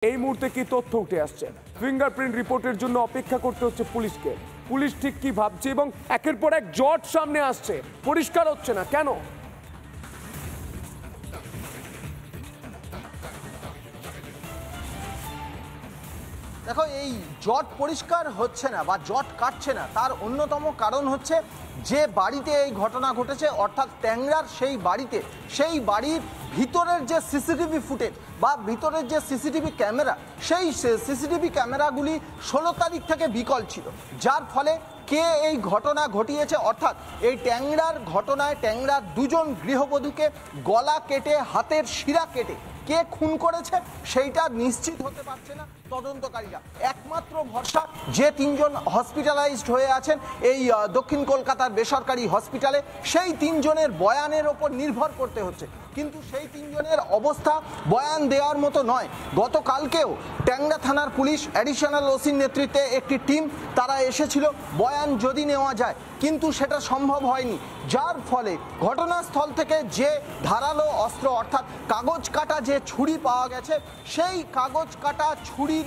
এই মুহূর্তে কি তথ্য উঠে আসছে? ফিঙ্গারপ্রিন্ট রিপোর্টের জন্য অপেক্ষা করতে হচ্ছে পুলিশকে। পুলিশ ঠিক কি ভাবছে এবং একের পর এক জট সামনে আসছে, পরিষ্কার হচ্ছে না কেন? দেখো, এই জট পরিষ্কার হচ্ছে না বা জট কাটছে না, তার অন্যতম কারণ হচ্ছে যে বাড়িতে এই ঘটনা ঘটেছে, অর্থাৎ ট্যাংরার সেই বাড়িতে, সেই বাড়ির ভিতরের যে সিসিটিভি ফুটেজ বা ভিতরের যে সিসিটিভি ক্যামেরা, সেই সিসিটিভি ক্যামেরাগুলি 16 তারিখ থেকে বিকল ছিল, যার ফলে কে এই ঘটনা ঘটিয়েছে, অর্থাৎ এই ট্যাংরার ঘটনায় ট্যাংরার দুজন গৃহবধূকে গলা কেটে হাতের শিরা কেটে কে খুন করেছে সেইটা নিশ্চিত হতে পারছে না তদন্তকারীরা। একমাত্র ভরসা যে তিনজন হসপিটালাইজড হয়ে আছেন এই দক্ষিণ কলকাতার বেসরকারি হসপিটালে, সেই তিনজনের বয়ানের ওপর নির্ভর করতে হচ্ছে। কিন্তু সেই তিনজনের অবস্থা বয়ান দেওয়ার মতো নয়। গতকালকেও ট্যাংরা থানার পুলিশ অ্যাডিশনাল ওসির নেতৃত্বে একটি টিম তারা এসেছিল বয়ান যদি নেওয়া যায়, কিন্তু সেটা সম্ভব হয়নি, যার ফলে ঘটনাস্থল থেকে যে ধারালো অস্ত্র অর্থাৎ কাগজ কাটা যে ছুরি পাওয়া গেছে, সেই কাগজ কাটা ছুরির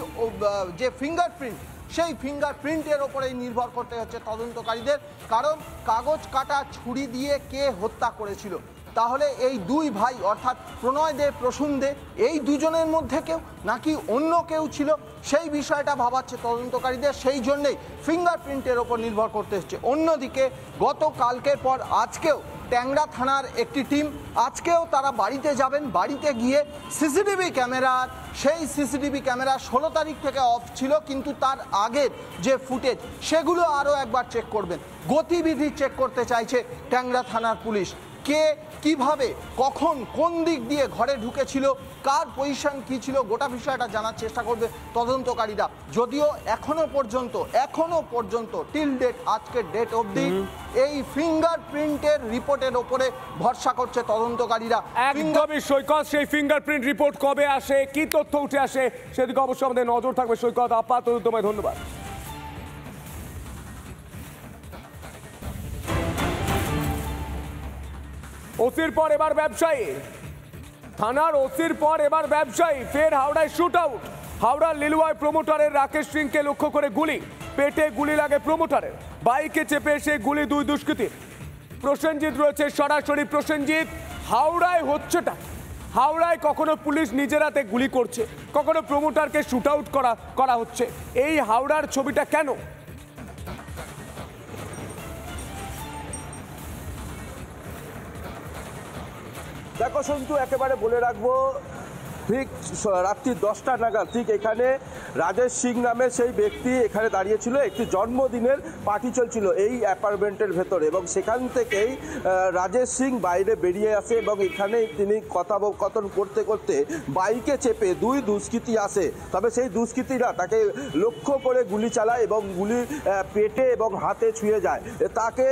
যে ফিঙ্গারপ্রিন্ট, সেই ফিঙ্গারপ্রিন্টের ওপরেই নির্ভর করতে হচ্ছে তদন্তকারীদের। কারণ কাগজ কাটা ছুরি দিয়ে কে হত্যা করেছিল, তাহলে এই দুই ভাই অর্থাৎ প্রণয় দে, প্রসূন দে, এই দুজনের মধ্যে কেউ নাকি অন্য কেউ ছিল, সেই বিষয়টা ভাবাচ্ছে তদন্তকারীদের। সেই জন্যেই ফিঙ্গারপ্রিন্টের ওপর নির্ভর করতে হচ্ছে। অন্যদিকে গতকালকের পর আজকেও ট্যাংরা থানার একটি টিম আজকেও তারা বাড়িতে যাবেন, বাড়িতে গিয়ে সিসিটিভি ক্যামেরার সেই সিসিটিভি ক্যামেরা 16 তারিখ থেকে অফ ছিল, কিন্তু তার আগের যে ফুটেজ সেগুলো আরও একবার চেক করবেন। গতিবিধি চেক করতে চাইছে ট্যাংরা থানার পুলিশ। কে কিভাবে কখন কোন দিক দিয়ে ঘরে ঢুকেছিল, কার পজিশন কী ছিল, গোটা বিষয়টা জানার চেষ্টা করবে তদন্তকারীরা। যদিও এখনো পর্যন্ত টিল ডেট, আজকের ডেট অবধি এই ফিঙ্গারপ্রিন্টের রিপোর্টের ওপরে ভরসা করছে তদন্তকারীরা। একদমই সৈকত, সেই ফিঙ্গারপ্রিন্ট রিপোর্ট কবে আসে, কি তথ্য উঠে আসে, সেদিকে অবশ্যই আমাদের নজর থাকবে। সৈকত, আপাতত তোমায় ধন্যবাদ। ওসির পর এবার ব্যবসায়ী, থানার ওসির পর এবার ব্যবসায়ী। ফের হাওড়ায় শুট আউট। হাওড়ার লিলুয়ায় প্রমোটারের রাকেশ সিংকে লক্ষ্য করে গুলি, পেটে গুলি লাগে প্রমোটারের, বাইকে চেপে এসে গুলি দুই দুষ্কৃতীর। প্রসেনজিৎ রয়েছে সরাসরি। প্রসেনজিৎ, হাওড়ায় হচ্ছেটা, হাওড়ায় কখনো পুলিশ নিজের হাতে গুলি করছে, কখনো প্রমোটারকে শুট আউট করা হচ্ছে, এই হাওড়ার ছবিটা কেন? দেখো সন্তু, একেবারে বলে রাখবো, ঠিক রাত্রি 10টা নাগাদ ঠিক এখানে রাজেশ সিং নামের সেই ব্যক্তি এখানে দাঁড়িয়েছিল। একটি জন্মদিনের পার্টি চলছিল এই অ্যাপার্টমেন্টের ভেতরে, এবং সেখান থেকেই রাজেশ সিং বাইরে বেরিয়ে আসে এবং এখানে তিনি কথোপকথন করতে করতে বাইকে চেপে দুই দুষ্কৃতী আসে। তবে সেই দুষ্কৃতীরা তাকে লক্ষ্য করে গুলি চালায় এবং গুলি পেটে এবং হাতে ছুঁয়ে যায়। তাকে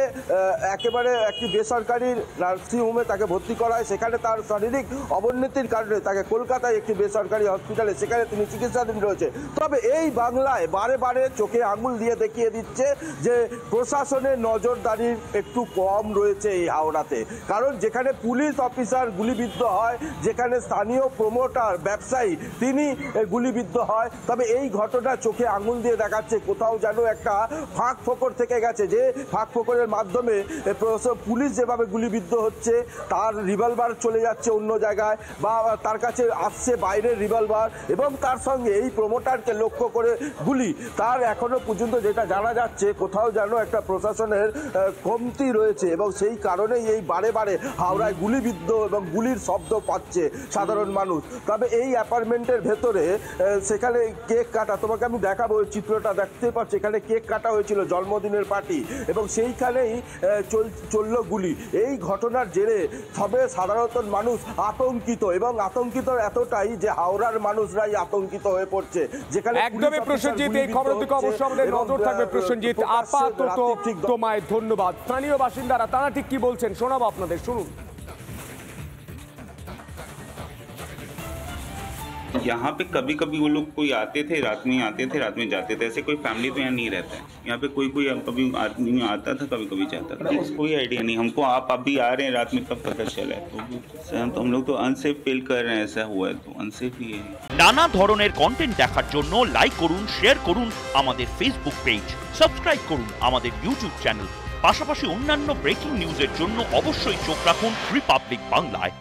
একেবারে একটি বেসরকারি নার্সিংহোমে তাকে ভর্তি করা হয়। সেখানে তার শারীরিক অবনতির কারণে তাকে কলকাতায় একটি বেসরকারি হসপিটালে সেখানে তিনি চিকিৎসাধীন রয়েছে। তবে এই বাংলায় বারে বারে চোখে আঙুল দিয়ে দেখিয়ে দিচ্ছে যে প্রশাসনের নজরদারির একটু কম রয়েছে এই হাওড়াতে। কারণ যেখানে পুলিশ অফিসার গুলিবিদ্ধ হয়, যেখানে স্থানীয় প্রমোটার ব্যবসায়ী তিনি গুলিবিদ্ধ হয়, তবে এই ঘটনা চোখে আঙুল দিয়ে দেখাচ্ছে কোথাও যেন একটা ফাঁক ফোকর থেকে গেছে, যে ফাঁক ফোকরের মাধ্যমে পুলিশ যেভাবে গুলিবিদ্ধ হচ্ছে, তার রিভলভার চলে যাচ্ছে অন্য জায়গায় বা তার কাছে আসছে বাইরের রিভলভার, এবং তার সঙ্গে এই প্রমোটারকে লক্ষ্য করে গুলি। তার এখনো পর্যন্ত যেটা জানা যাচ্ছে কোথাও যেন একটা প্রশাসনের কমতি রয়েছে, এবং সেই কারণেই এই বারে বারে হাওড়ায় গুলিবিদ্ধ এবং গুলির শব্দ পাচ্ছে সাধারণ মানুষ। তবে এই অ্যাপার্টমেন্টের ভেতরে সেখানে কেক কাটা, তোমাকে আমি দেখাবো চিত্রটা, দেখতে পাচ্ছি এখানে কেক কাটা হয়েছিল জন্মদিনের পার্টি, এবং সেইখানেই চলল গুলি। এই ঘটনার জেরে সবে সাধারণত মানুষ আতঙ্কিত, এবং আতঙ্কিত এতটাই যে হাওড়ার মানুষরাই আতঙ্কিত হয়ে পড়ছে। যেখানে একদমই প্রসেনজিৎ, এই খবরের দিকে অবশ্যই আমাদের নজর থাকবে। প্রসেনজিৎ, আপাতত তোমায় ধন্যবাদ। স্থানীয় বাসিন্দারা তারা ঠিক কি বলছেন শোনাবো আপনাদের, শুনুন। यहाँ पे कभी कभी वो लोग कोई आते थे, रात में आते थे, रात में जाते थे, ऐसे कोई फैमिली तो यहाँ नहीं रहता है। यहाँ पे कोई कभी आदमी आता था, कभी कभी जाता था। कोई आइडिया नहीं हमको, आप अभी आ रहे हैं रात में तब पता चला है। तो हम लोग तो अनसेफ फील कर रहे हैं, ऐसा हुआ है तो अनसेफ ही है। নানা ধরনের কন্টেন্ট দেখার জন্য লাইক করুন, শেয়ার করুন আমাদের ফেসবুক পেজ, সাবস্ক্রাইব করুন আমাদের ইউটিউব চ্যানেল। পাশাপাশি অন্যান্য ব্রেকিং নিউজের জন্য অবশ্যই চোখ রাখুন রিপাবলিক বাংলায়।